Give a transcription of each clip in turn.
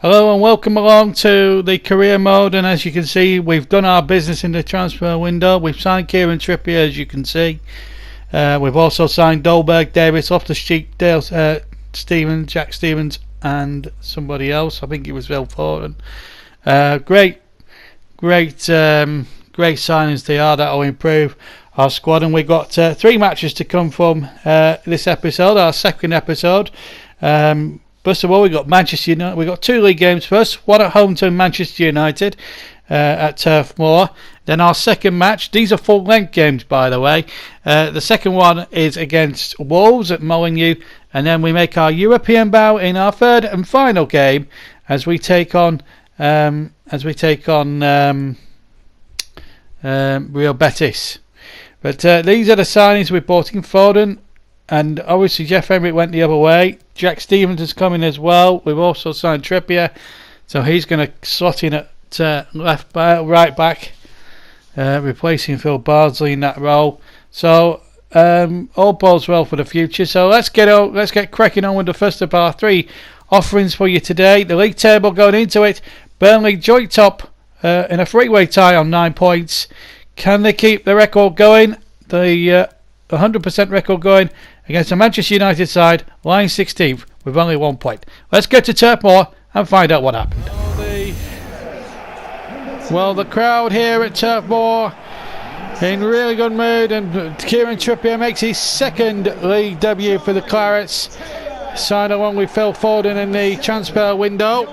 Hello and welcome along to the career mode, and as you can see we've done our business in the transfer window. We've signed Kieran Trippier, as you can see. We've also signed Dolberg, Davis, Loftus-Cheek, Dale, Stevens, Jack Stevens and somebody else. I think it was Phil Foden. Great signings they are. That will improve our squad, and we've got 3 matches to come from this episode, our second episode. First of all, we got Manchester United. We got 2 league games first. One at home to Manchester United at Turf Moor. Then our second match. These are full-length games, by the way. The second one is against Wolves at Molineux, and then we make our European bow in our third and final game as we take on Real Betis. But these are the signings we bought in. Foden. And obviously Jeff Hendrick went the other way. Jack Stevens is coming as well. We've also signed Trippier, so he's going to slot in at right back, replacing Phil Bardsley in that role. So all bodes well for the future. So let's get cracking on with the first of our 3 offerings for you today. The league table going into it: Burnley joint top in a 3-way tie on 9 points. Can they keep the record going? The 100% record going against the Manchester United side, lying 16th with only 1 point. Let's get to Turf Moor and find out what happened. Well, the crowd here at Turf Moor in really good mood, and Kieran Trippier makes his second league debut for the Clarets, signed along with Phil Foden in the transfer window.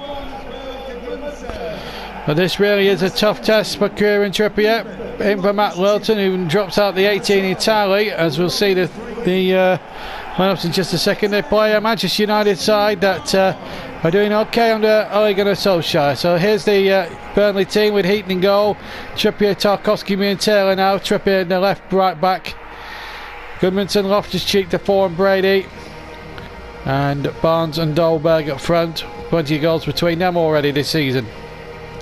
But this really is a tough test for Kieran Trippier. In for Matt Lilton, who drops out the 18 entirely, as we'll see the lineups in just a second. They play a Manchester United side that are doing okay under Ole Gunnar Solskjaer. So here's the Burnley team with Heaton in goal. Trippier, Tarkowski, and Taylor now. Trippier in the left, right back. Goodmanson, Loftus-Cheek, Defoe and Brady. And Barnes and Dolberg up front. Plenty of goals between them already this season.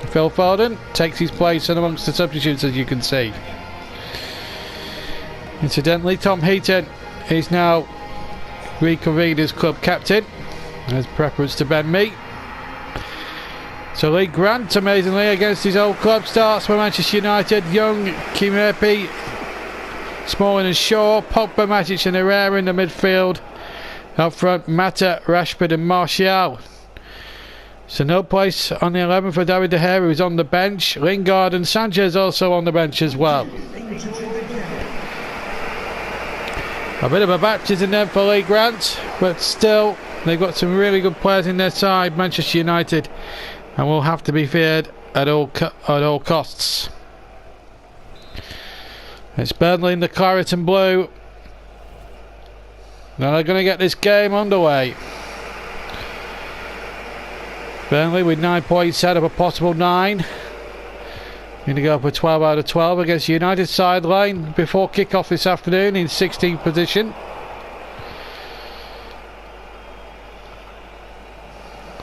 Phil Foden takes his place in amongst the substitutes, as you can see. Incidentally, Tom Heaton is now reconvened as club captain as preference to Ben Mee. So Lee Grant, amazingly, against his old club, starts for Manchester United. Young, Kimepi, Smalling and Shaw, Pogba, Matic and Herrera in the midfield. Up front, Mata, Rashford and Martial. So no place on the 11 for David De Gea, who's on the bench. Lingard and Sanchez also on the bench as well. A bit of a baptism then for Lee Grant, but still they've got some really good players in their side, Manchester United, and will have to be feared at all costs. It's Burnley in the claret and blue. Now they're going to get this game underway. Burnley with 9 points out of a possible 9. Going to go for 12 out of 12 against United sideline before kick-off this afternoon in 16th position.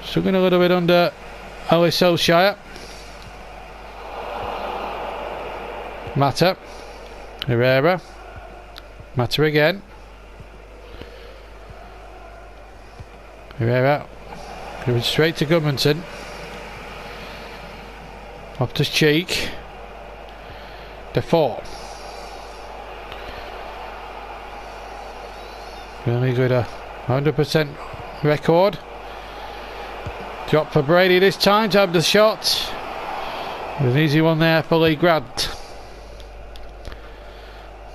Struggling a little bit under Ole Solskjaer. Mata. Herrera. Mata again. Herrera. Going straight to Goodmanson. Loftus-Cheek. Defoe. Really good, 100% record. Drop for Brady this time to have the shot. An easy one there for Lee Grant.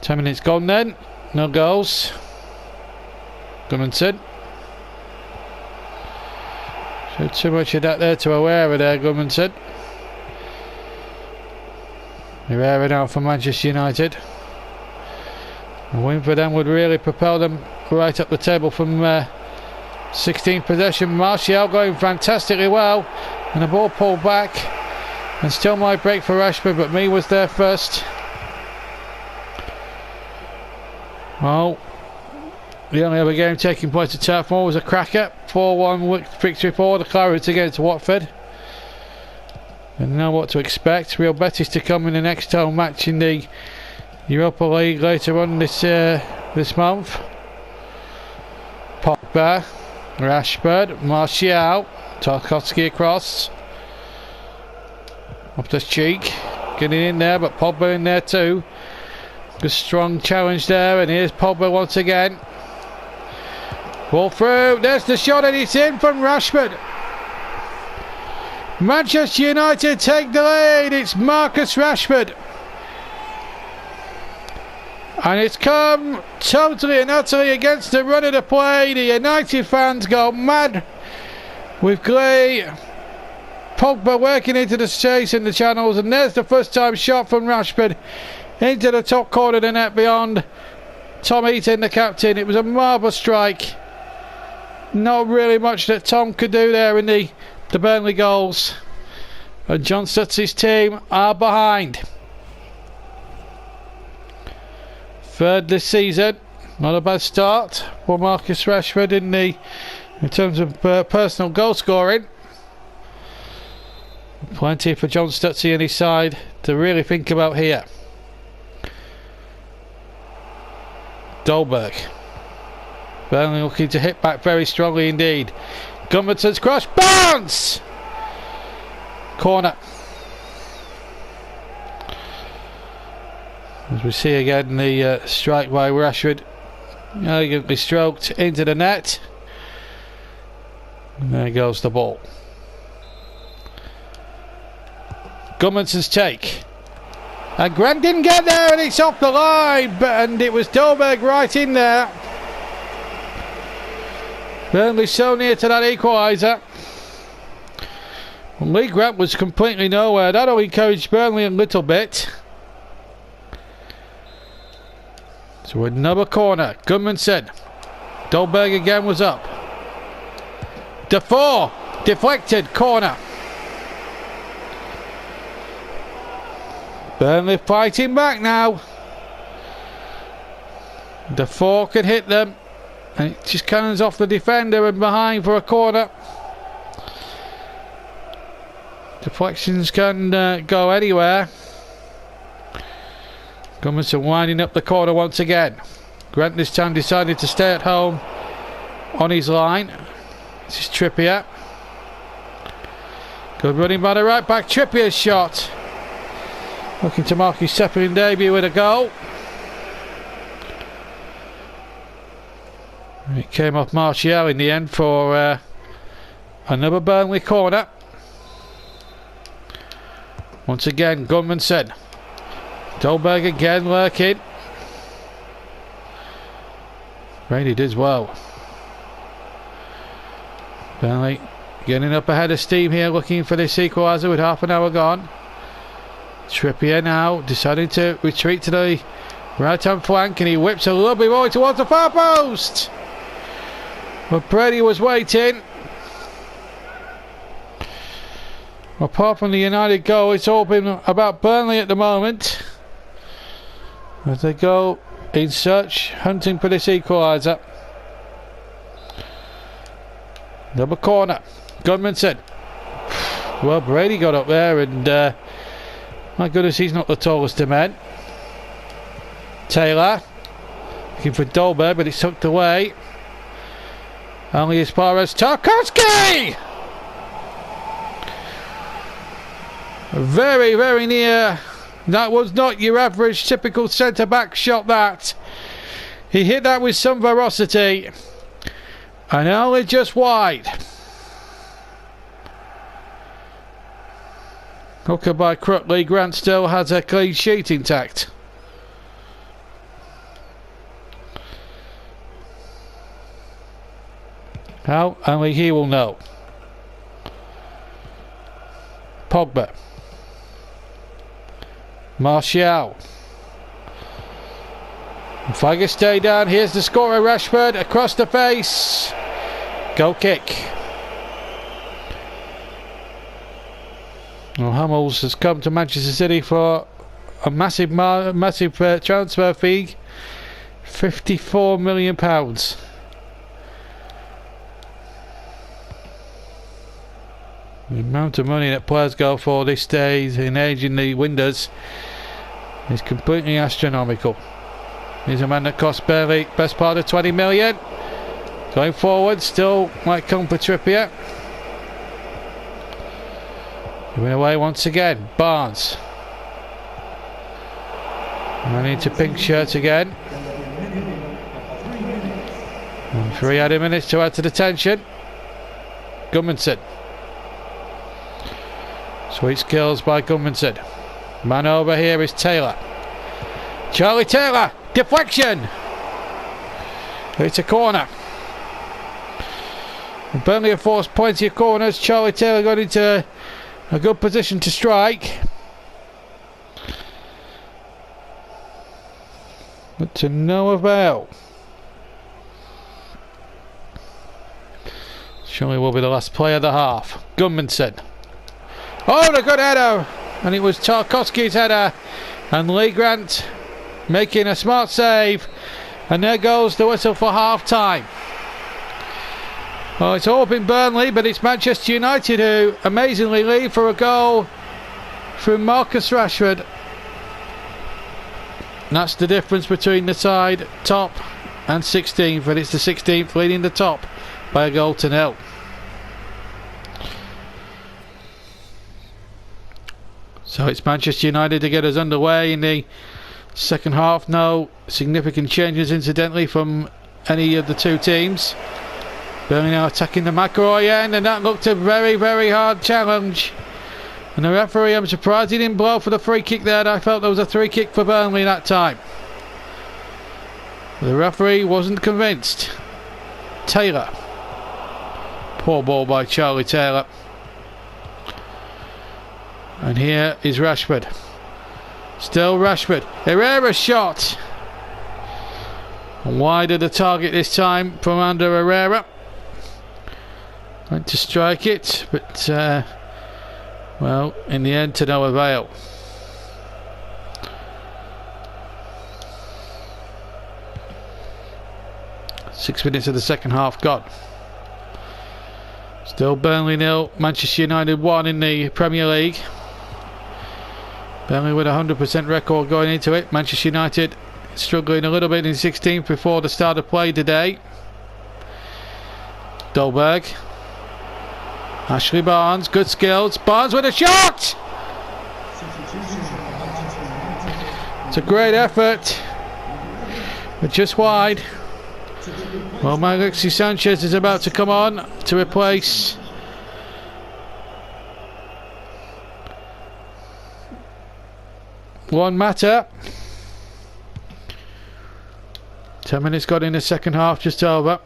10 minutes gone then. No goals. Goodmanson. So too much of that there to Herrera there, Goodmanson. Herrera now for Manchester United. A win for them would really propel them right up the table from 16th possession. Martial going fantastically well, and the ball pulled back, and still might break for Rashford, but Mee was there first. Well, the only other game taking place at Turf Moor was a cracker. 4-1 victory for the Clarets against Watford. And know what to expect. Real Betis to come in the next home match in the Europa League later on this month. Pogba, Rashford, Martial, Tarkowski across. Up the cheek. Getting in there, but Pogba in there too. Good strong challenge there, and here's Pogba once again. Ball through. There's the shot, and it's in from Rashford. Manchester United take the lead. It's Marcus Rashford. And it's come totally and utterly against the run of the play. The United fans go mad with glee. Pogba working into the chase in the channels, and there's the first time shot from Rashford into the top corner of the net beyond Tom Heaton, the captain. It was a marvellous strike. Not really much that Tom could do there in the Burnley goals. And John Stutzy's team are behind. Third this season. Not a bad start for Marcus Rashford in terms of personal goal scoring. Plenty for John Stutzy and his side to really think about here. Dolberg. Burnley looking to hit back very strongly indeed. Gudmundsson's cross. Bounce! Corner. As we see again the strike by Rashford. Elegantly stroked into the net. And there goes the ball. Gudmundsson's take. And Grant didn't get there, and it's off the line, and it was Dolberg right in there. Burnley so near to that equaliser. Lee Grant was completely nowhere. That'll encourage Burnley a little bit. So another corner. Gudmundsson. Dolberg again was up. Defoe. Deflected corner. Burnley fighting back now. Defoe can hit them. And it just cannons off the defender and behind for a corner. Deflections can go anywhere. Gudmundsson winding up the corner once again. Grant this time decided to stay at home on his line. This is Trippier. Good running by the right back. Trippier's shot. Looking to mark his second debut with a goal. It came off Martial in the end for another Burnley corner. Once again, Gudmundsson. Dolberg again lurking. Brady does well. Burnley getting up ahead of steam here, looking for this equaliser with half an hour gone. Trippier now deciding to retreat to the right hand flank, and he whips a lovely ball towards the far post. But Brady was waiting. Apart from the United goal, it's all been about Burnley at the moment, as they go in search, hunting for this equaliser. Double corner. Gudmundsson. Well, Brady got up there, and my goodness, he's not the tallest of men. Taylor looking for Dolberg, but it's tucked away. Only as far as Tarkowski. Very, very near. That was not your average typical centre-back shot, that. He hit that with some ferocity. And only just wide. Hooker by Crook. Lee Grant still has a clean sheet intact. How? Only he will know. Pogba. Martial. If I stay down, here's the scorer, Rashford, across the face. Goal kick. Well, Hummels has come to Manchester City for a massive transfer fee, £54 million. The amount of money that players go for these days in age in the windows is completely astronomical. Here's a man that cost barely best part of 20 million. Going forward, still might come for Trippier. Giving away once again. Barnes. Running into pink shirts again. And 3 added minutes to add to the tension. Gudmundsson. Sweet skills by Gudmundsson. Man over here is Taylor. Charlie Taylor. Deflection. It's a corner. And Burnley have forced plenty of corners. Charlie Taylor got into a good position to strike. But to no avail. Surely will be the last play of the half. Gudmundsson. Oh, the good header! And it was Tarkowski's header. And Lee Grant making a smart save. And there goes the whistle for half time. Oh, it's all been Burnley, but it's Manchester United who amazingly lead for a goal from Marcus Rashford. And that's the difference between the side top and 16th, and it's the 16th leading the top by a goal to nil. So it's Manchester United to get us underway in the second half. No significant changes incidentally from any of the two teams. Burnley now attacking the McElroy end, and that looked a very, very hard challenge. And the referee, I'm surprised he didn't blow for the free kick there. I felt there was a free kick for Burnley that time. The referee wasn't convinced. Taylor. Poor ball by Charlie Taylor. And here is Rashford. Still Rashford. Herrera's shot. And wide of the target this time from under Herrera. Went to strike it, but well, in the end to no avail. Six minutes of the second half gone. Still Burnley 0, Manchester United 1 in the Premier League. Burnley with a 100% record going into it. Manchester United struggling a little bit in 16th before the start of play today. Dolberg. Ashley Barnes, good skills. Barnes with a shot! It's a great effort, but just wide. Well, Alexis Sanchez is about to come on to replace Juan Mata. 10 minutes got in the second half, just over.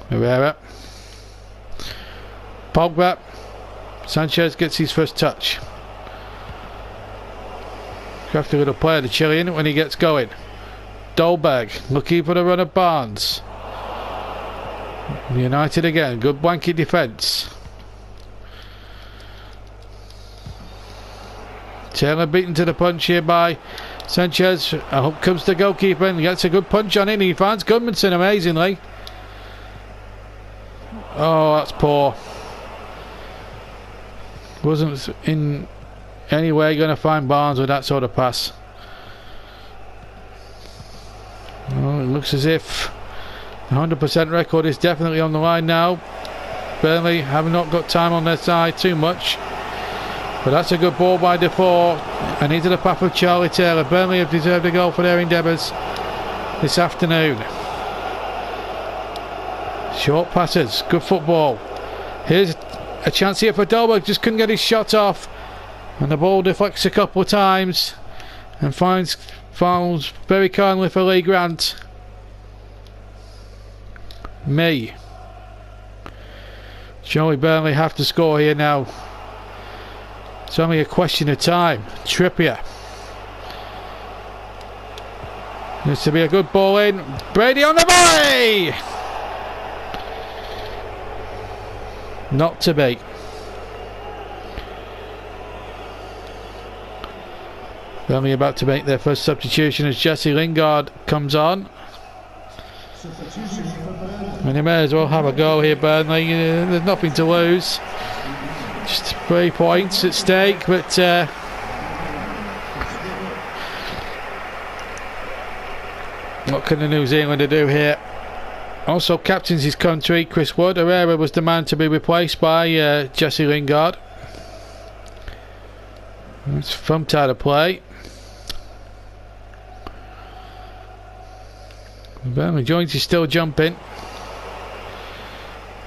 Herrera. Pogba. Sanchez gets his first touch. Crafty little player, the Chilean, when he gets going. Dolberg looking for the run of Barnes. United again, good blanket defence. Taylor beaten to the punch here by Sanchez. Up comes the goalkeeper and he gets a good punch on it, and he finds Gudmundsson amazingly. Oh, that's poor. Wasn't in any way going to find Barnes with that sort of pass. Well, it looks as if the 100% record is definitely on the line now. Burnley have not got time on their side too much. But that's a good ball by Defoe. And into the path of Charlie Taylor. Burnley have deserved a goal for their endeavours this afternoon. Short passes, good football. Here's a chance here for Dolberg, just couldn't get his shot off. And the ball deflects a couple of times and falls very kindly for Lee Grant. Surely Burnley have to score here now. It's only a question of time. Trippier. Needs to be a good ball in. Brady on the volley! Not to be. Burnley about to make their first substitution as Jesse Lingard comes on. And they may as well have a go here, Burnley. There's nothing to lose. Just 3 points at stake, but what can the New Zealander do here? also captains his country, Chris Wood. Herrera was the man to be replaced by Jesse Lingard. It's thumped out of play. Burnley joint is still jumping.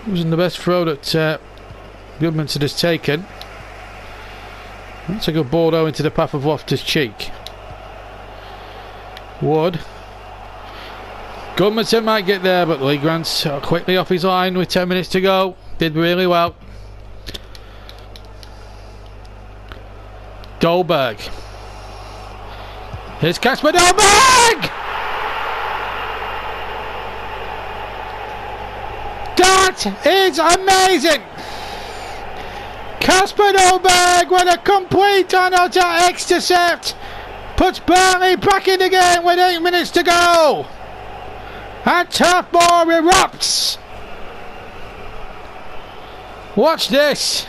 It wasn't the best throw that Goodmanson has taken. That's a good ball though into the path of Loftus-Cheek. Wood. Goodmanson might get there, but Lee Grant's quickly off his line with 10 minutes to go. Did really well. Dolberg. Here's Kasper Dolberg! That is amazing! Kasper Dolberg with a complete and utter intercept puts Burnley back in the game with 8 minutes to go. And Turf Moor erupts. Watch this.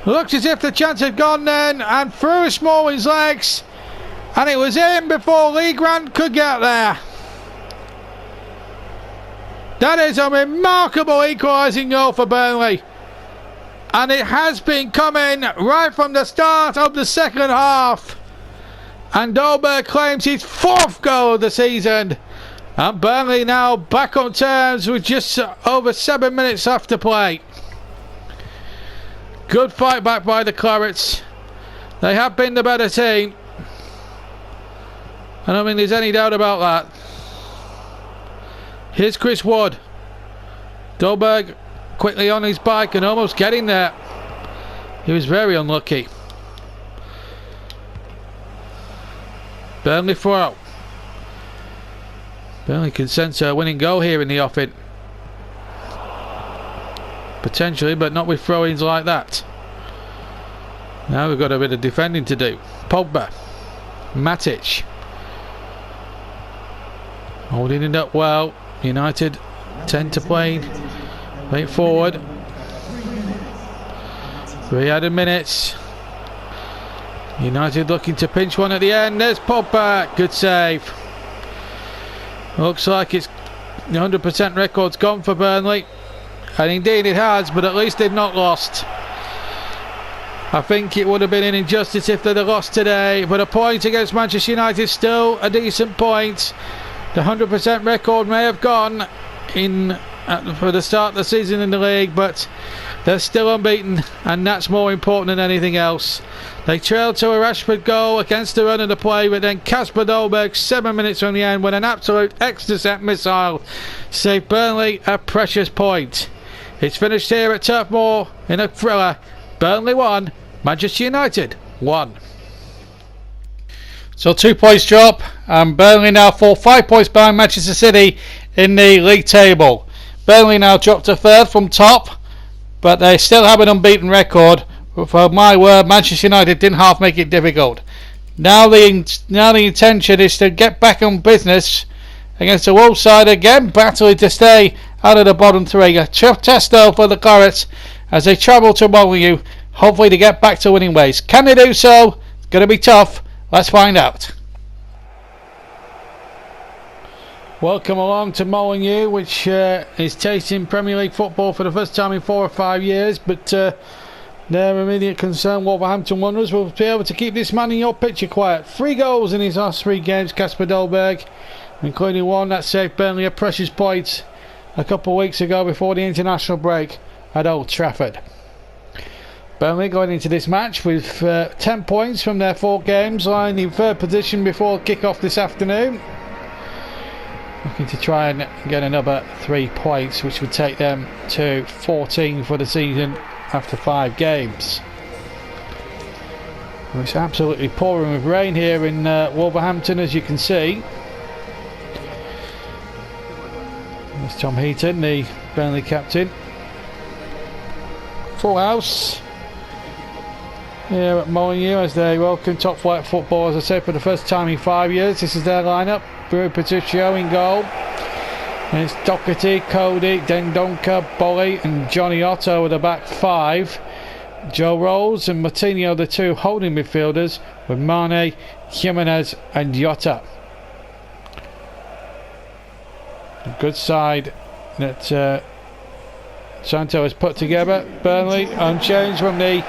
Looks as if the chance had gone then, and through Smalling's legs, and it was in before Lee Grant could get there. That is a remarkable equalising goal for Burnley, and it has been coming right from the start of the second half. And Dolberg claims his 4th goal of the season, and Burnley now back on terms with just over 7 minutes left to play. Good fight back by the Clarets. They have been the better team. I don't think there's any doubt about that. Here's Chris Wood. Dolberg quickly on his bike and almost getting there. He was very unlucky. Burnley throw. Burnley can sense a winning goal here in the offing. Potentially, but not with throw-ins like that. Now we've got a bit of defending to do. Pogba. Matic. Holding it up well. United tend to play late forward. 3 added minutes. United looking to pinch one at the end. There's Pogba. Good save. Looks like it's 100% record's gone for Burnley. And indeed it has, but at least they've not lost. I think it would have been an injustice if they'd have lost today, but a point against Manchester United is still a decent point. The 100% record may have gone in for the start of the season in the league, but they're still unbeaten, and that's more important than anything else. They trailed to a Rashford goal against the run of the play, but then Kasper Dolberg 7 minutes from the end with an absolute extra-set missile saved Burnley a precious point. It's finished here at Turf Moor in a thriller. Burnley 1, Manchester United 1. So 2 points drop, and Burnley now fall 5 points behind Manchester City in the league table. Burnley now dropped to 3rd from top, but they still have an unbeaten record. For my word, Manchester United didn't half make it difficult. Now the intention is to get back on business against the Wolves side again, battling to stay out of the bottom 3. A tough test though for the Clarets as they travel to Molineux, hopefully to get back to winning ways. Can they do so? It's going to be tough. Let's find out. Welcome along to Molineux, which is tasting Premier League football for the first time in 4 or 5 years, but their immediate concern, Wolverhampton Wanderers, will be able to keep this man in your picture quiet. 3 goals in his last 3 games, Kasper Dolberg, including one that saved Burnley a precious point a couple of weeks ago before the international break at Old Trafford. Burnley going into this match with 10 points from their 4 games, lying in 3rd position before kick-off this afternoon. Looking to try and get another 3 points, which would take them to 14 for the season after 5 games. It's absolutely pouring with rain here in Wolverhampton, as you can see. There's Tom Heaton, the Burnley captain. Full house here at Molineux as they welcome top flight football, as I said, for the first time in 5 years. This is their lineup. Rui Patricio in goal. And it's Doherty, Cody, Dendonka, Bolly and Johnny Otto with the back 5. Joe Rolls and Martinho, the 2 holding midfielders, with Mane, Jimenez and Jota. A good side that Santo has put together. Burnley unchanged from the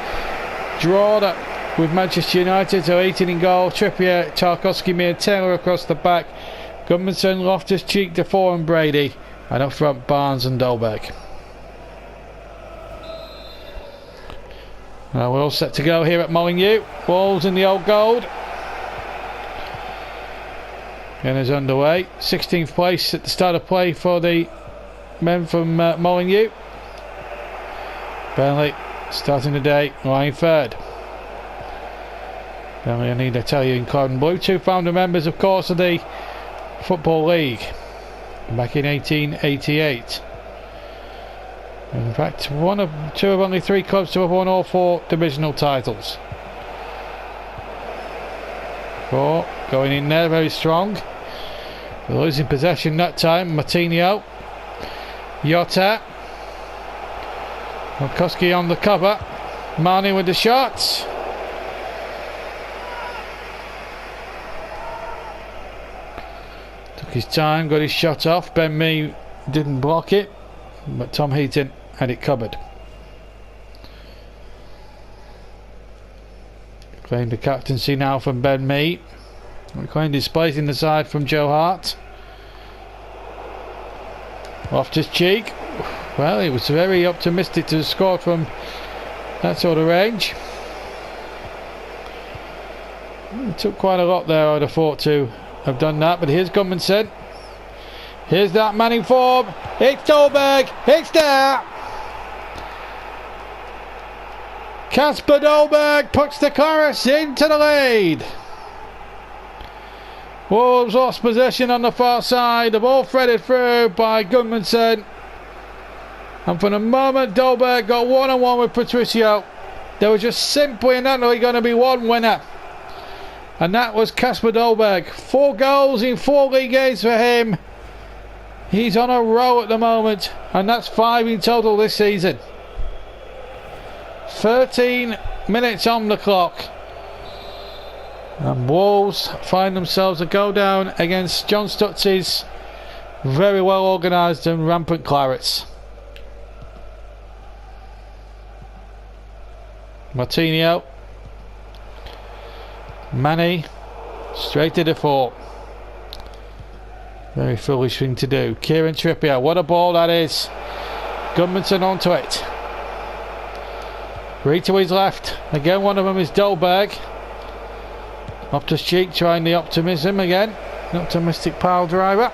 draw that with Manchester United, so Eaton in goal, Trippier, Tarkowski, Mir, Taylor across the back, Gudmundsson, Loftus-Cheek, Defoe and Brady, and up front Barnes and Dolberg. We're all set to go here at Molineux. Wolves in the old gold. Game is underway. 16th place at the start of play for the men from Molineux. Burnley starting the day lying third. Burnley, I need to tell you, in cloud and blue, two founder members of course of the Football League back in 1888. In fact, two of only three clubs to have won all four divisional titles. Four going in there very strong. They're losing possession that time. Martinho, Jota, Tarkowski on the cover. Mane with the shots. Took his time, got his shot off. Ben Mee didn't block it, but Tom Heaton had it covered. Claimed the captaincy now from Ben Mee. Claimed his place in the side from Joe Hart. Loftus-Cheek. Well, he was very optimistic to have scored from that sort of range. It took quite a lot there, I'd have thought, to have done that. But here's Gudmundsson. Here's that man in form. It's Dolberg. It's there. Kasper Dolberg puts the Clarets into the lead. Wolves lost possession on the far side. The ball threaded through by Gudmundsson. And for the moment, Dolberg got one-on-one with Patricio. There was just simply and utterly going to be one winner. And that was Kasper Dolberg. 4 goals in 4 league games for him. He's on a roll at the moment. And that's 5 in total this season. 13 minutes on the clock. And Wolves find themselves a go down against John Stutz's very well organised and rampant Clarets. Martinho, Mane, straight to Defoe. Very foolish thing to do. Kieran Trippier, what a ball that is. Gudmundsson onto it. Reed to his left. Again, one of them is Dolberg. Loftus-Cheek trying the optimism again. An optimistic pile driver.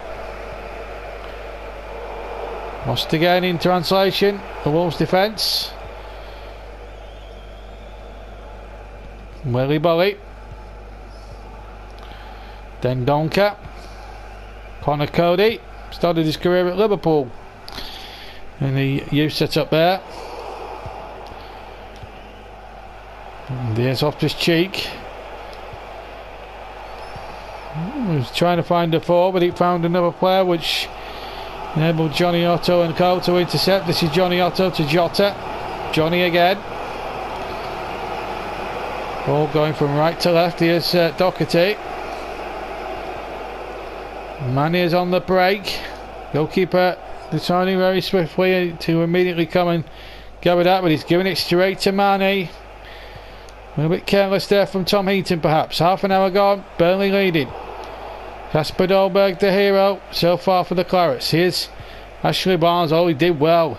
Lost again in translation. The Wolves defence. Willy Bolly. Then Donker. Connor Cody. Started his career at Liverpool. And the youth set up there. And there's Loftus-Cheek. He was trying to find a four, but he found another player which enabled Johnny Otto and Co to intercept. This is Johnny Otto to Jota. Johnny again. Ball going from right to left. Here's Doherty. Mane is on the break. Goalkeeper deciding very swiftly to immediately come and go with that, but he's giving it straight to Mane. A little bit careless there from Tom Heaton perhaps. Half an hour gone, Burnley leading. Kasper Dolberg the hero so far for the Clarets. Here's Ashley Barnes. Oh, he did well.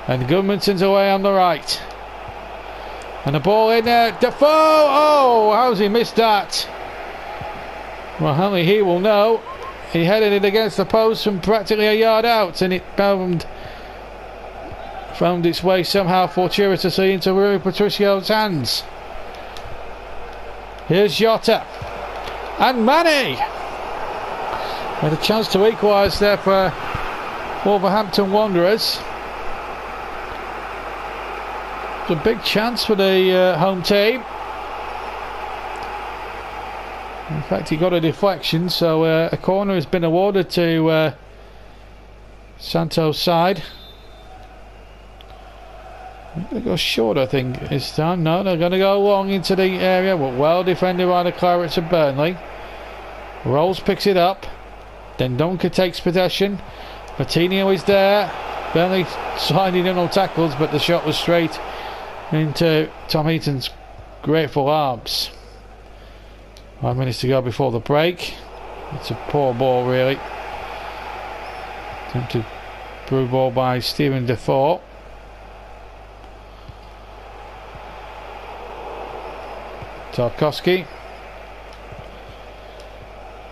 And Gudmundsson's away on the right. And the ball in there. Defoe! Oh, how's he missed that? Well, only he will know. He headed it against the post from practically a yard out, and it found its way somehow fortuitously into Rui Patricio's hands. Here's Jota. And Mane! With a chance to equalise there for Wolverhampton Wanderers. It's a big chance for the home team. In fact, he got a deflection, so a corner has been awarded to Santos' side. They go short, I think, this time. No, they're going to go long into the area, but well defended by the Clarets of Burnley. Rolls picks it up. Then Donker takes possession. Martinho is there. Burnley sliding in on tackles, but the shot was straight into Tom Heaton's grateful arms. 5 minutes to go before the break. It's a poor ball, really. Attempted through ball by Stephen Defoe. Tarkowski.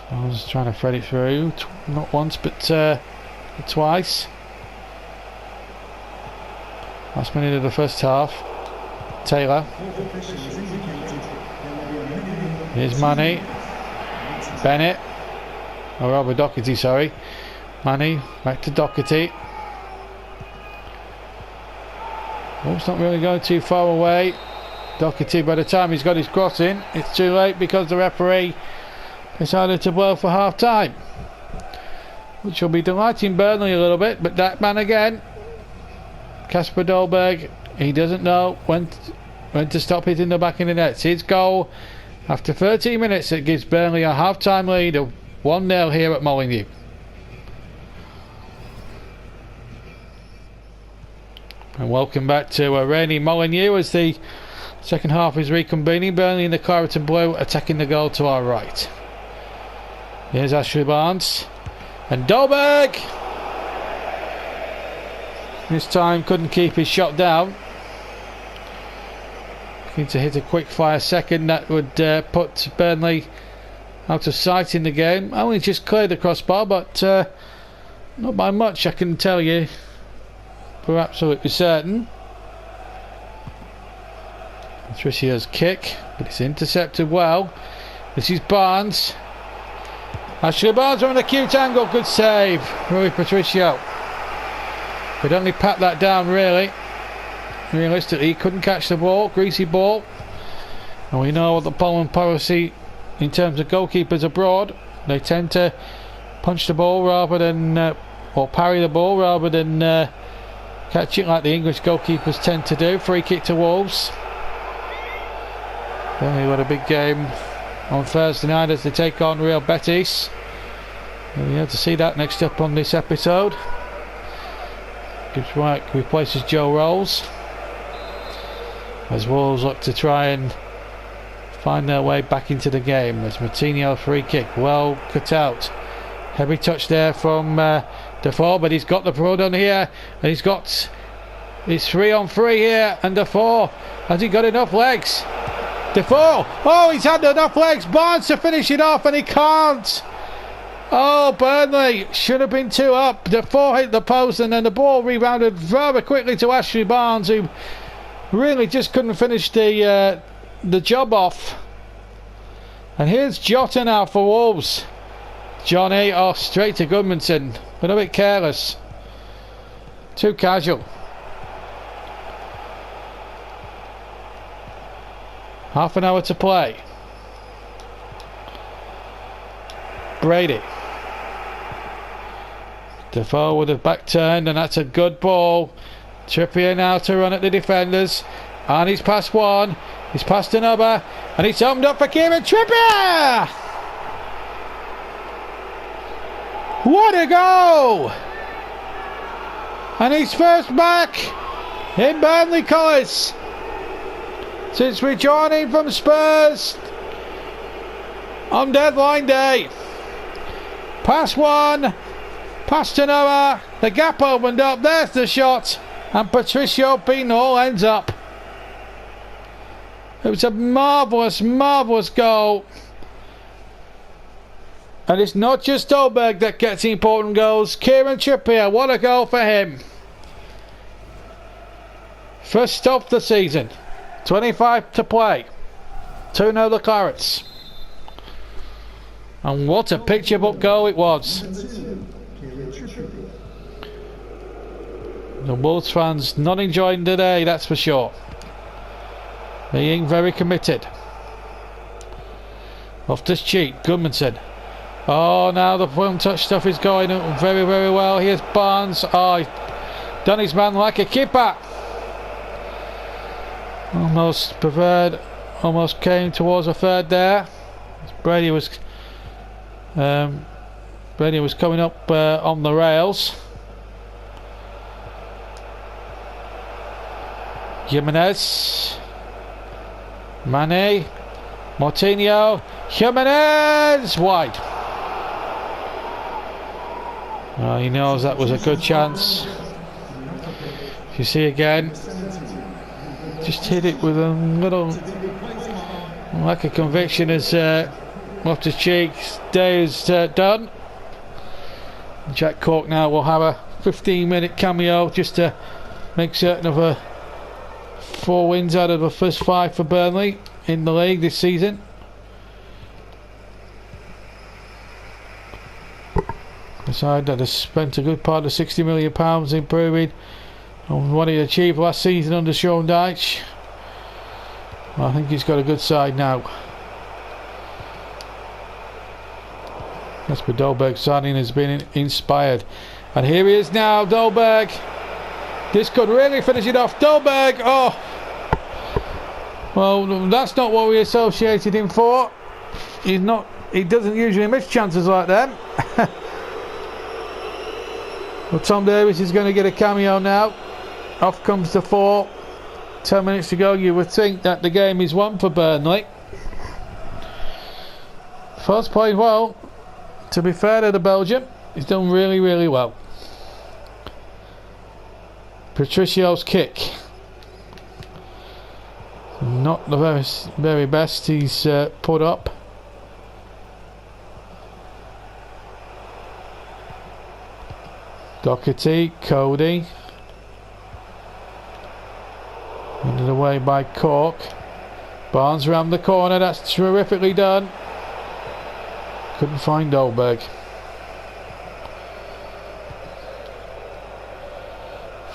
I was trying to thread it through, not once but twice. Last minute of the first half. Taylor. Here's Manny. Bennett. Or Robert Doherty, sorry. Manny, back to Doherty. Wolves not really going too far away. Doherty, by the time he's got his cross in, it's too late because the referee decided to blow for half time, which will be delighting Burnley a little bit. But that man again, Kasper Dolberg, he doesn't know when to stop hitting the back of the net. It's his goal after 13 minutes. It gives Burnley a half time lead of 1-0 here at Molineux. And welcome back to a rainy Molineux as the second half is reconvening. Burnley in the claret and blue attacking the goal to our right. Here's Ashley Barnes and Dolberg. This time couldn't keep his shot down. Looking to hit a quick fire second that would put Burnley out of sight in the game. Only just cleared the crossbar, but not by much, I can tell you for absolutely certain. Patricia's kick, but it's intercepted well. This is Barnes. Ashley Barnes on an acute angle, good save. Rui Patricio could only pat that down, really. Realistically, he couldn't catch the ball, greasy ball. And we know what the Poland policy in terms of goalkeepers abroad. They tend to punch the ball rather than, or parry the ball rather than catch it like the English goalkeepers tend to do. Free kick to Wolves. Burnley had a big game on Thursday night as they take on Real Betis. And we have to see that next up on this episode. Gibbs White replaces Joe Rolls as Wolves look to try and find their way back into the game. There's Martinho, free kick, well cut out. Heavy touch there from Defoe, but he's got the throw done here, and he's got his 3-on-3 here, and Defoe, has he got enough legs? Defoe, oh, he's had enough legs. Barnes to finish it off, and he can't. Oh, Burnley should have been 2 up. Defoe hit the post, and then the ball rebounded rather quickly to Ashley Barnes, who really just couldn't finish the job off. And here's Jota now for Wolves. Johnny, oh, straight to Goodmanson, but a bit careless, too casual. Half an hour to play. Brady. Defoe with a back turn, and that's a good ball. Trippier now to run at the defenders, and he's past one, he's past another, and he's opened up for Kieran Trippier. What a goal! And he's first back in Burnley colours since rejoining from Spurs on deadline day. Past one, past another, the gap opened up, there's the shot, and Patricio beating all ends up. It was a marvellous, marvellous goal. And it's not just Dolberg that gets the important goals. Kieran Trippier, what a goal for him. First stop of the season. 25 to play. 2-0 the Clarets. And what a picture book goal it was. The Wolves fans not enjoying today, that's for sure. Being very committed. Loftus-Cheek, Goodmanson. Oh, now the one touch stuff is going very, very well. Here's Barnes. Oh, he's done his man like a keeper. Almost preferred, almost came towards a third there. Brady was coming up on the rails. Jimenez, Mane, Martinho, Jimenez, wide. Oh, he knows that was a good chance. If you see again, just hit it with a little lack of conviction as Loftus-Cheek's day is done. Jack Cork now will have a 15-minute cameo just to make certain of a 4 wins out of the first 5 for Burnley in the league this season. The side that has spent a good part of £60 million improving on what he achieved last season under Sean Dyche. Well, I think he's got a good side now. Jesper Dolberg's signing has been inspired, and here he is now, Dolberg. This could really finish it off. Dolberg, oh, well, that's not what we associated him for. He doesn't usually miss chances like that. Well, Tom Davies is going to get a cameo now. Off comes the 4. 10 minutes to go. You would think that the game is won for Burnley. First played well. To be fair to the Belgian, he's done really, really well. Patricio's kick. Not the very best he's put up. Doherty, Cody. Ended away by Cork. Barnes around the corner, that's terrifically done. Couldn't find Dolberg.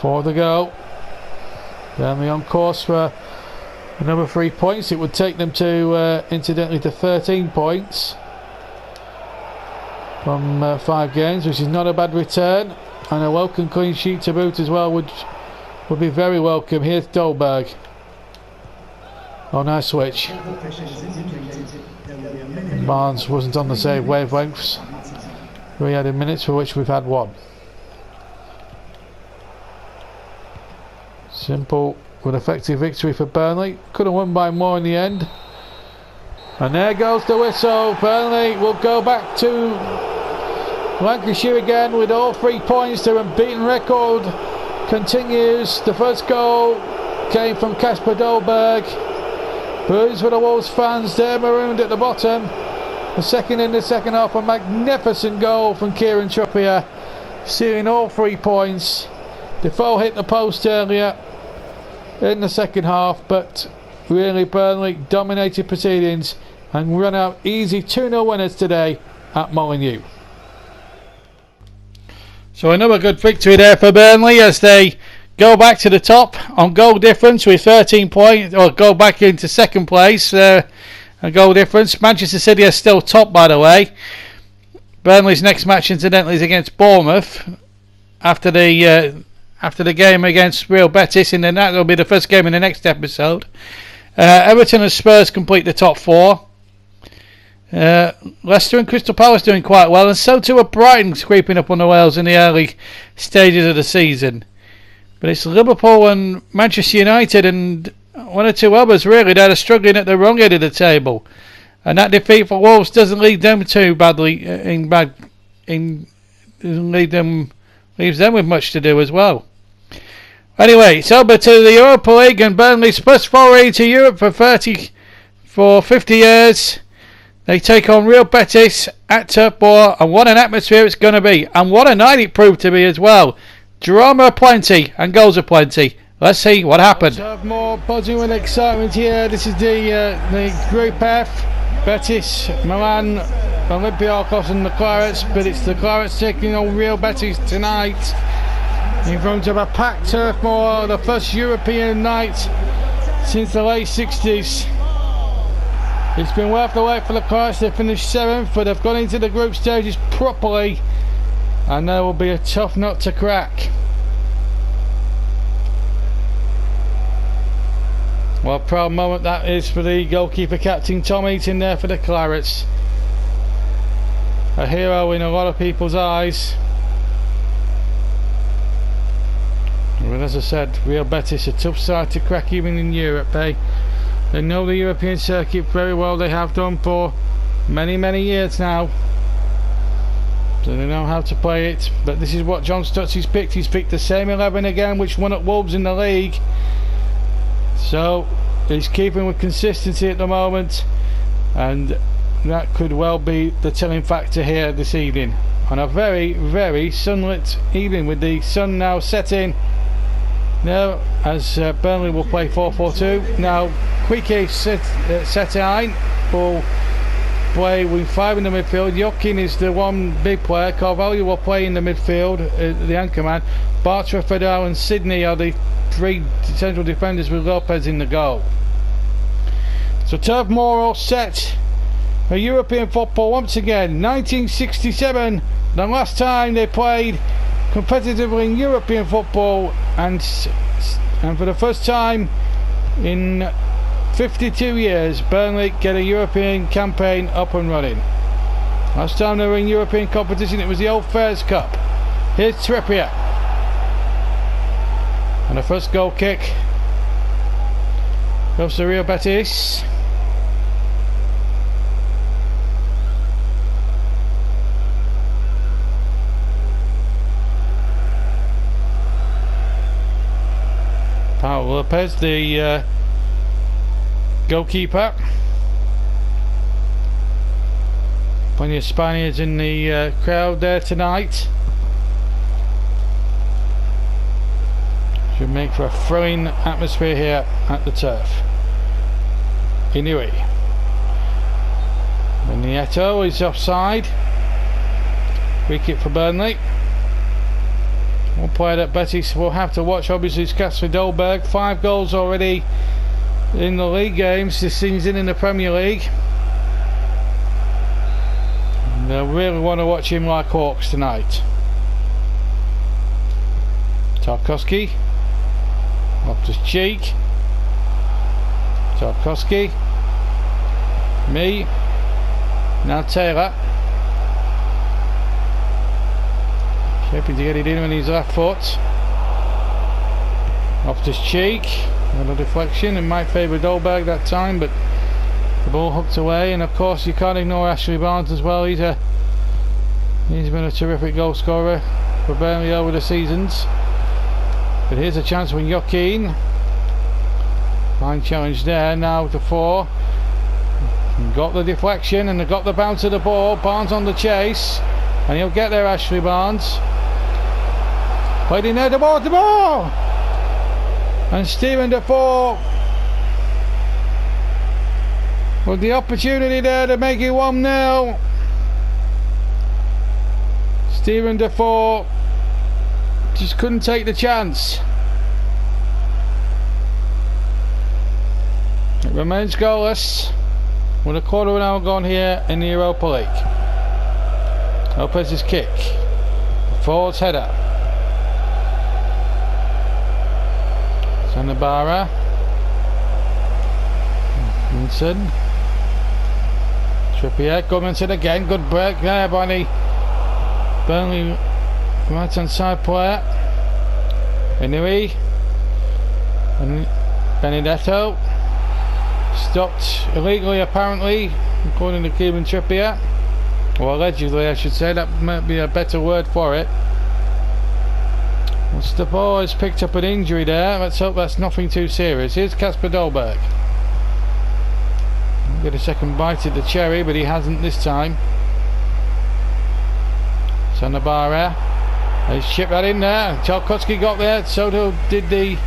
For the goal. Burnley on course for another 3 points. It would take them to, incidentally, to 13 points from 5 games, which is not a bad return. And a welcome clean sheet to boot as well would be very welcome. Here's Dolberg. Oh, nice switch. Barnes wasn't on the same wavelengths. 3 added minutes, for which we've had 1. Simple but effective victory for Burnley. Could have won by more in the end. And there goes the whistle. Burnley will go back to Lancashire again with all 3 points. Their unbeaten record continues. The first goal came from Jesper Dolberg. Booze for the Wolves fans. They're marooned at the bottom. The second in the second half, a magnificent goal from Kieran Trippier, sealing all 3 points. Defoe hit the post earlier in the second half, but really Burnley dominated proceedings and run out easy 2-0 winners today at Molineux. So another good victory there for Burnley as they go back to the top on goal difference with 13 points, or go back into second place. A goal difference. Manchester City are still top, by the way. Burnley's next match, incidentally, is against Bournemouth after the game against Real Betis, and then that will be the first game in the next episode. Everton and Spurs complete the top 4. Leicester and Crystal Palace doing quite well, and so too are Brighton creeping up on the Wales in the early stages of the season. But it's Liverpool and Manchester United and 1 or 2 others really that are struggling at the wrong end of the table, and that defeat for Wolves doesn't lead them too badly. Leaves them with much to do as well. Anyway, it's over to the Europa League, and Burnley's first foray to Europe for 50 years. They take on Real Betis at Turf Moor, and what an atmosphere it's going to be, and what a night it proved to be as well. Drama aplenty and goals aplenty. Let's see what happened. Turf Moor buzzing with excitement here. This is the Group F. Betis, Milan, Olympiacos and the Clarets, but it's the Clarets taking on Real Betis tonight in front of a packed Turf Moor, the first European night since the late 60s. It's been worth the wait for the Clarets. They finished 7th, but they've gone into the group stages properly, and there will be a tough nut to crack. Well, a proud moment that is for the goalkeeper captain Tom Eaton there for the Clarets. A hero in a lot of people's eyes. With And as I said, Real Betis a tough side to crack even in Europe, eh? They know the European circuit very well. They have done for many years now. So they know how to play it. But this is what John Stutzy's picked. He's picked the same 11 again, which won at Wolves in the league. So he's keeping with consistency at the moment, and that could well be the telling factor here this evening on a very sunlit evening, with the sun now setting now, as Burnley will play 4-4-2. Now Quique Setien will play with 5 in the midfield. Joaquin is the one big player. Carvalho will play in the midfield, the anchor man. Bartra, Fedal and Sydney are the 3 central defenders, with Lopez in the goal. So Turf Moor all set for European football once again. 1967, the last time they played competitively in European football, and for the first time in 52 years, Burnley get a European campaign up and running. Last time they were in European competition, it was the Old Fairs Cup. Here's Trippier, and the first goal kick goes to Real Betis. Paul Lopez, the goalkeeper. Plenty of Spaniards in the crowd there tonight. Should make for a thrilling atmosphere here at the turf. Inui. And Nieto is offside. Free kick for Burnley. One player that Betis will have to watch obviously is Kasper Dolberg. 5 goals already in the league games this season in the Premier League. And they'll really want to watch him like hawks tonight. Tarkowski. Loftus Cheek. Tarkowski. Me. Now Taylor. Hoping to get it in on his left foot. Loftus Cheek. Another deflection. It might favour Dolberg that time, but the ball hooked away. And of course you can't ignore Ashley Barnes as well. He's been a terrific goal scorer for Burnley over the seasons. But here's a chance from Joaquin. Fine challenge there. Now to 4. Got the deflection and they got the bounce of the ball. Barnes on the chase, and he'll get there. Ashley Barnes played in there, the ball, and Stephen Defoe with the opportunity there to make it 1-0. Stephen Defoe just couldn't take the chance. It remains goalless with a quarter of an hour gone here in the Europa League. Lopez's kick, the forward's header. Sanabara, Vincent, Trippier, Gumminson again. Good break there by the Burnley right hand side player. Inui and Benedetto. Stopped illegally apparently, according to Kieran Trippier, or allegedly I should say. That might be a better word for it. Once the ball has picked up an injury there, let's hope that's nothing too serious. Here's Kasper Dolberg. Get a second bite at the cherry, but he hasn't this time. Sanabara, he's chipped that in there. Tarkowski got there, so did the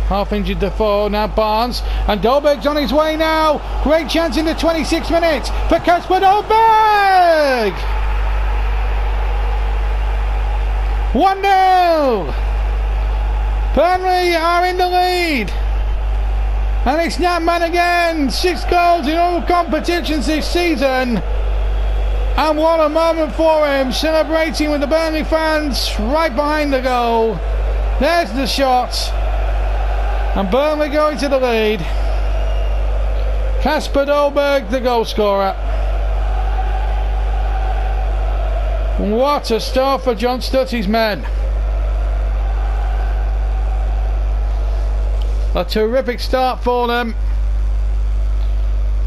half-injured Defoe. Now Barnes, and Dolberg's on his way now. Great chance in the 26th minute for Kasper Dolberg. 1-0. Burnley are in the lead, and it's Natman again. 6 goals in all competitions this season, and what a moment for him, celebrating with the Burnley fans right behind the goal. There's the shot, and Burnley going to the lead. Kasper Dolberg, the goal scorer. What a start for John Stutzy's men. A terrific start for them.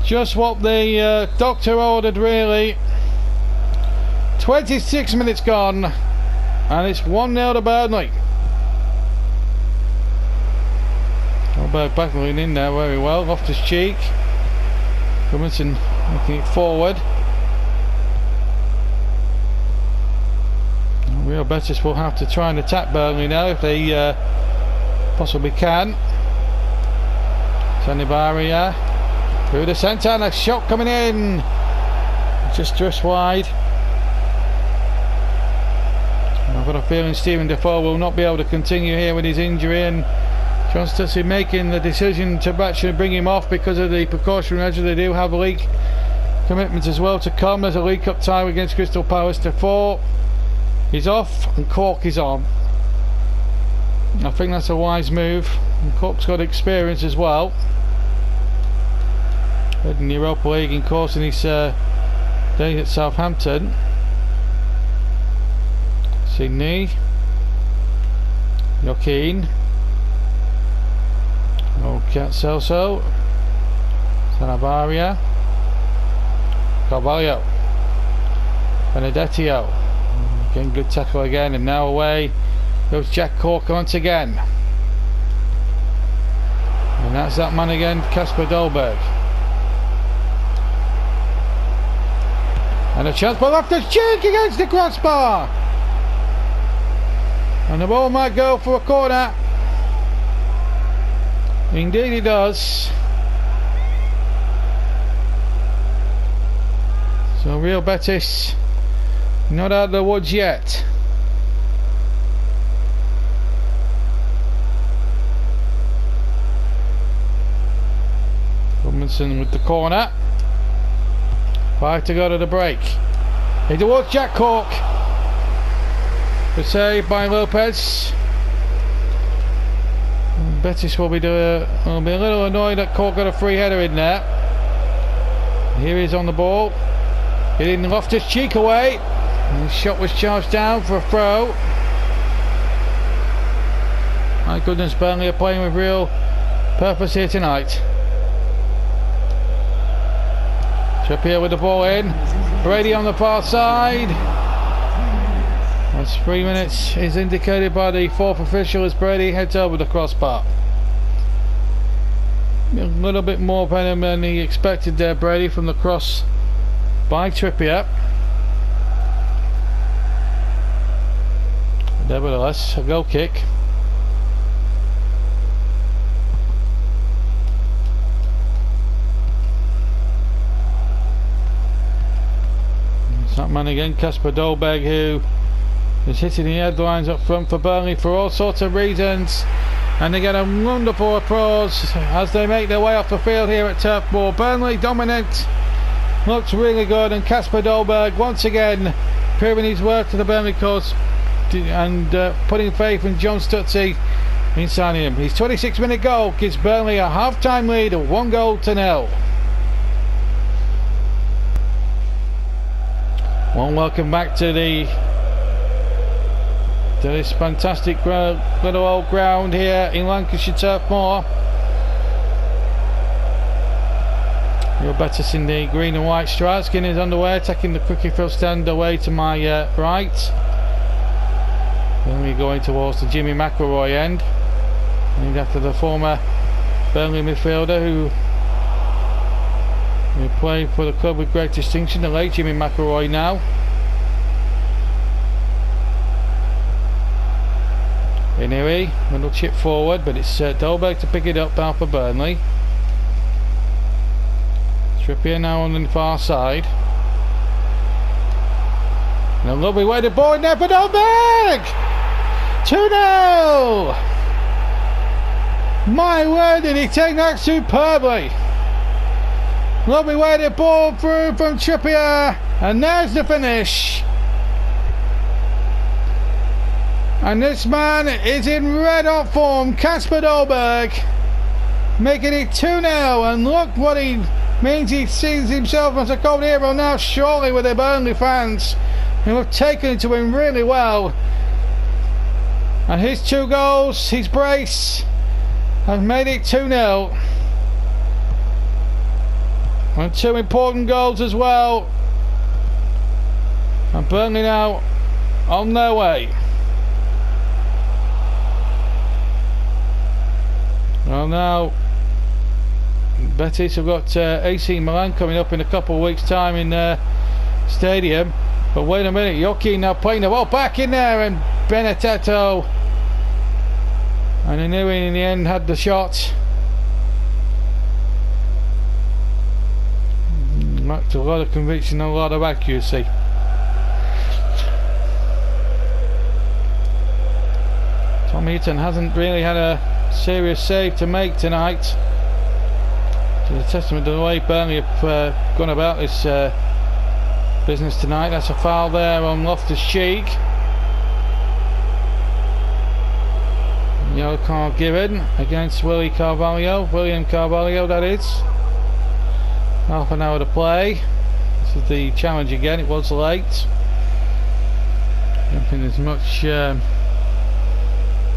Just what the doctor ordered, really. 26 minutes gone, and it's 1-0 to Burnley. Dolberg battling in there very well. Loftus-Cheek. Robinson looking it forward. Real Betis will have to try and attack Burnley now if they possibly can. Sanibaria through the centre, and a shot coming in just wide. I've got a feeling Stephen Defoe will not be able to continue here with his injury, and John Stutzy making the decision to actually bring him off because of the precautionary measure. They do have a league commitment as well to come. There's a League Cup tie against Crystal Palace. Defoe is off and Cork is on. I think that's a wise move, and Cork's got experience as well. Led in the Europa League, in course, in his days at Southampton. Sydney, Joaquin, Celso, Sanabria, Carvalho, Benedetto. Again, good tackle again, and now away goes Jack Cork once again. And that's that man again, Kasper Dolberg. And a chance for Loftus-Cheek against the crossbar. And the ball might go for a corner. Indeed it does. So Real Betis not out of the woods yet. Robinson with the corner. 5 to go to the break. He towards Jack Cork. Good save by Lopez. Betis will be a little annoyed that Cork got a free header in there. Here he is on the ball. Getting Loftus-Cheek away. And the shot was charged down for a throw. My goodness, Burnley are playing with real purpose here tonight. Trippier with the ball in. Brady on the far side. That's 3 minutes is indicated by the fourth official as Brady heads over the crossbar. A little bit more venom than he expected there, Brady, from the cross by Trippier. Nevertheless, a goal kick. It's that man again, Kasper Dolberg, who is hitting the headlines up front for Burnley for all sorts of reasons, and they get a wonderful applause as they make their way off the field here at Turf Moor. Burnley dominant, looks really good, and Kasper Dolberg once again proving his worth to the Burnley cause and putting faith in John Stutzy in signing him. His 26-minute goal gives Burnley a half-time lead of 1-0. Welcome back to this fantastic little old ground here in Lancashire Turf Moor. Real Betis in the green and white stripes. Skin is underway, taking the Cricket stand away to my right. Then we're going towards the Jimmy McElroy end, named after the former Burnley midfielder who played for the club with great distinction, the late Jimmy McElroy now. Anyway, little chip forward, but it's Dolberg to pick it up now for Burnley. Trippier now on the far side. And a lovely way to ball in there for Dolberg! 2-0! My word, did he take that superbly! Lovely way to ball through from Trippier, and there's the finish. And this man is in red hot form, Kasper Dolberg, making it 2-0, and look what he means. He sees himself as a gold hero now, surely, with the Burnley fans who have taken to him really well. And his 2 goals, his brace, has made it 2-0. And 2 important goals as well. And Burnley now on their way. Well, now Betis have got AC Milan coming up in a couple of weeks' time in stadium. But wait a minute, Joaquin now playing the ball back in there, and Benedetto, and he knew in the end had the shot. Lacked a lot of conviction and a lot of accuracy. Tom Heaton hasn't really had a serious save to make tonight. It's a testament to the way Burnley have gone about this business tonight. That's a foul there on Loftus-Cheek. Yellow card given against William Carvalho, that is. Half an hour to play. This is the challenge again. It was late. I don't think there's much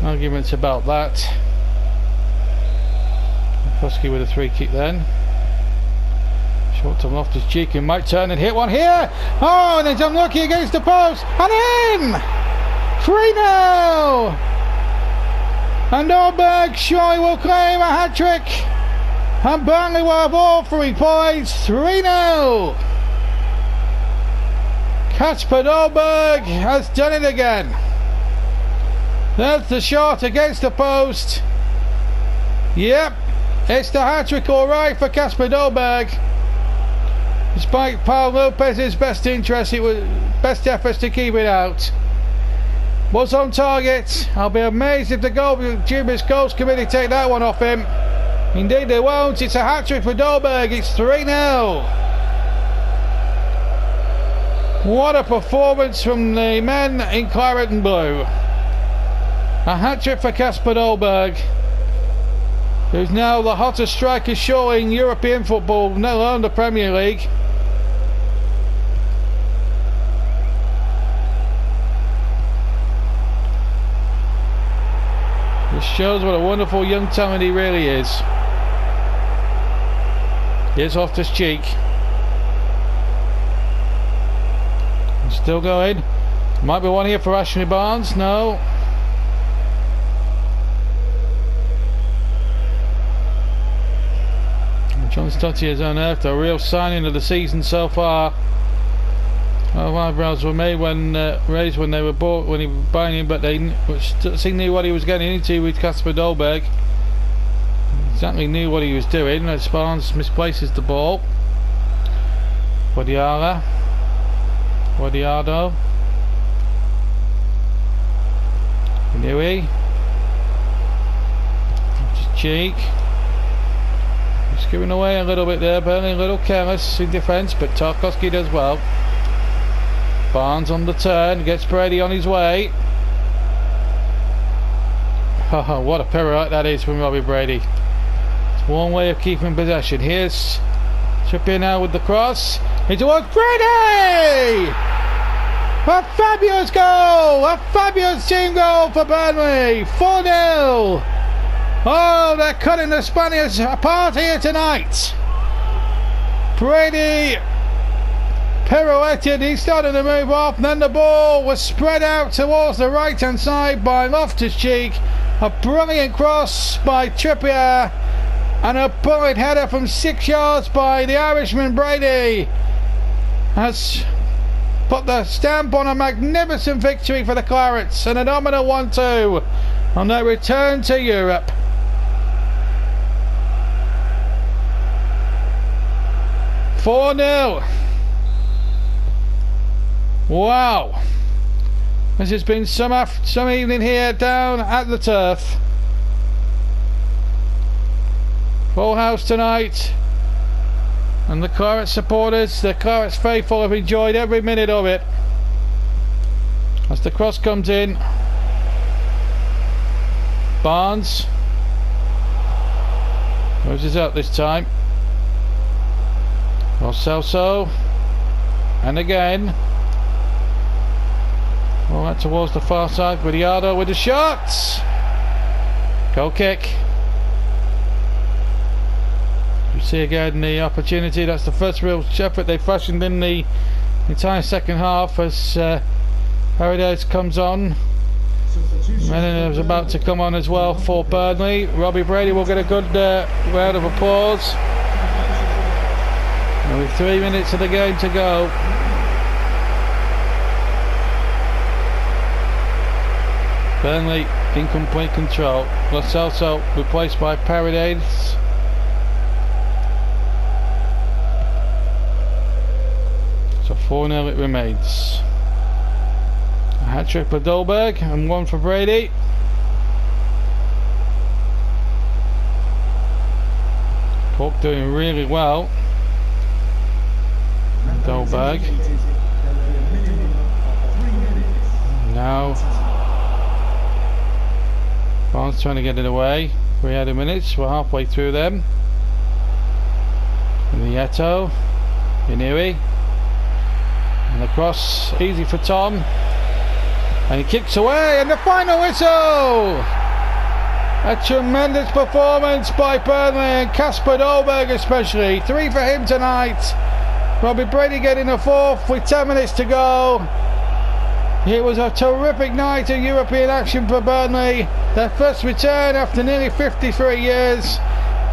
arguments about that. Fusky with a free kick then. Short to Loftus-Cheek, and might turn and hit one here. Oh, and it's unlucky against the post, and in! 3-0! And Orberg surely will claim a hat-trick, and Burnley will have all 3 points. 3-0! Kasper Dolberg has done it again. There's the shot against the post. Yep, it's the hat-trick alright for Kasper Dolberg. Despite Paul Lopez's best efforts to keep it out. Was on target. I'll be amazed if the dubious goals committee take that one off him. Indeed they won't. It's a hat-trick for Dolberg. It's 3-0. What a performance from the men in claret and blue. A hat-trick for Kasper Dolberg, who's now the hottest striker surely in European football, let alone the Premier League. This shows what a wonderful young talent he really is. Here's Loftus-Cheek. Still going. Might be one here for Ashley Barnes. No. John Stotti has unearthed a real signing of the season so far. Eyebrows were made when raised when they were bought, when he was buying him, but they knew what he was getting into with Kasper Dolberg. Exactly knew what he was doing. As Barnes misplaces the ball. Guadiardo. Inui. Cheek. He's giving away a little bit there, Burnley a little careless in defence, but Tarkowski does well. Barnes on the turn, gets Brady on his way. Oh, what a pirouette that is from Robbie Brady. It's one way of keeping possession. Here's Trippier now with the cross. It's towards Brady! A fabulous goal! A fabulous team goal for Burnley! 4-0! Oh, they're cutting the Spaniards apart here tonight. Brady pirouetted, he started to move off, and then the ball was spread out towards the right hand side by Loftus-Cheek. A brilliant cross by Trippier, and a bullet header from 6 yards by the Irishman Brady has put the stamp on a magnificent victory for the Clarets, and a dominant 1-2 on their return to Europe. $4-0. Wow, this has been some evening here down at the turf. Full house tonight, and the Claret supporters, the Claret faithful have enjoyed every minute of it. As the cross comes in, Barnes moves up this time. Lo Celso, and again. Well, that towards the far side. Guadiardo with the shot. Goal kick. see again the opportunity. That's the first real effort they fashioned in the entire second half as Paradise comes on. Menon is about to come on as well for Burnley. Robbie Brady will get a good round of applause. And with 3 minutes of the game to go. Burnley in complete control. Lo Celso replaced by Paradise. So 4-0 it remains. A hat-trick for Dolberg and one for Brady. Cork doing really well. Dolberg. Now Barnes trying to get it away. 300 minutes, we're halfway through them. Nieto, Inui. And the cross, easy for Tom. And he kicks away, and the final whistle! A tremendous performance by Burnley and Kasper Dolberg especially. 3 for him tonight. Robbie Brady getting a 4th with 10 minutes to go. It was a terrific night of European action for Burnley. Their first return after nearly 53 years.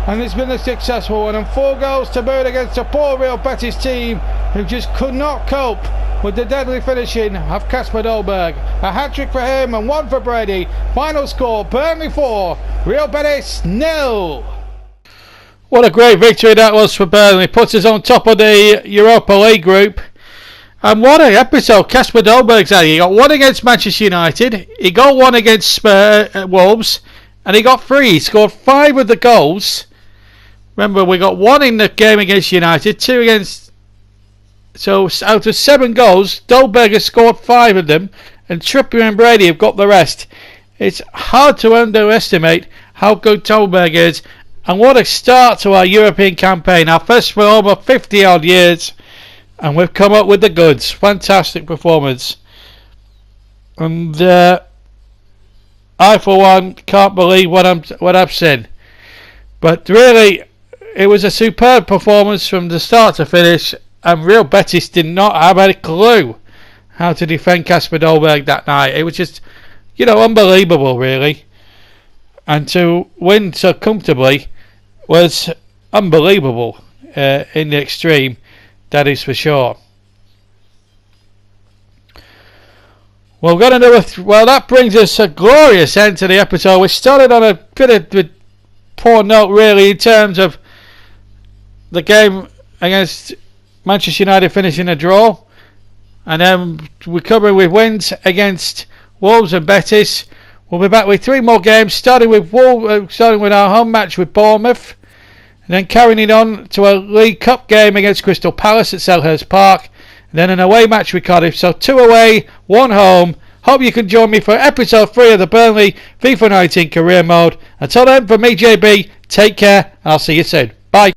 And it's been a successful one. And 4 goals to boot against a poor Real Betis team who just could not cope with the deadly finishing of Kasper Dolberg. A hat-trick for him and 1 for Brady. Final score, Burnley 4, Real Betis 0. What a great victory that was for Burnley. Puts us on top of the Europa League group. And what an episode Kasper Dolberg's had. He got 1 against Manchester United, he got 1 against Wolves, and he got 3. He scored 5 of the goals. Remember, we got 1 in the game against United, 2 against... So out of 7 goals, Dolberg has scored 5 of them, and Trippier and Brady have got the rest. It's hard to underestimate how good Dolberg is, and what a start to our European campaign. Our first for over 50 odd years. And we've come up with the goods. Fantastic performance. And I for one can't believe what I've seen. But really, it was a superb performance from the start to finish. And Real Betis did not have a clue how to defend Kasper Dolberg that night. It was just, unbelievable really. And to win so comfortably was unbelievable in the extreme. That is for sure. Well, that brings us a glorious end to the episode. We started on a bit of a poor note, really, in terms of the game against Manchester United finishing a draw, and then we're covering with wins against Wolves and Betis. We'll be back with 3 more games, starting with our home match with Bournemouth. And then carrying it on to a League Cup game against Crystal Palace at Selhurst Park. And then an away match with Cardiff. So 2 away, 1 home. Hope you can join me for episode 3 of the Burnley FIFA 19 career mode. Until then, from me, JB, take care. I'll see you soon. Bye.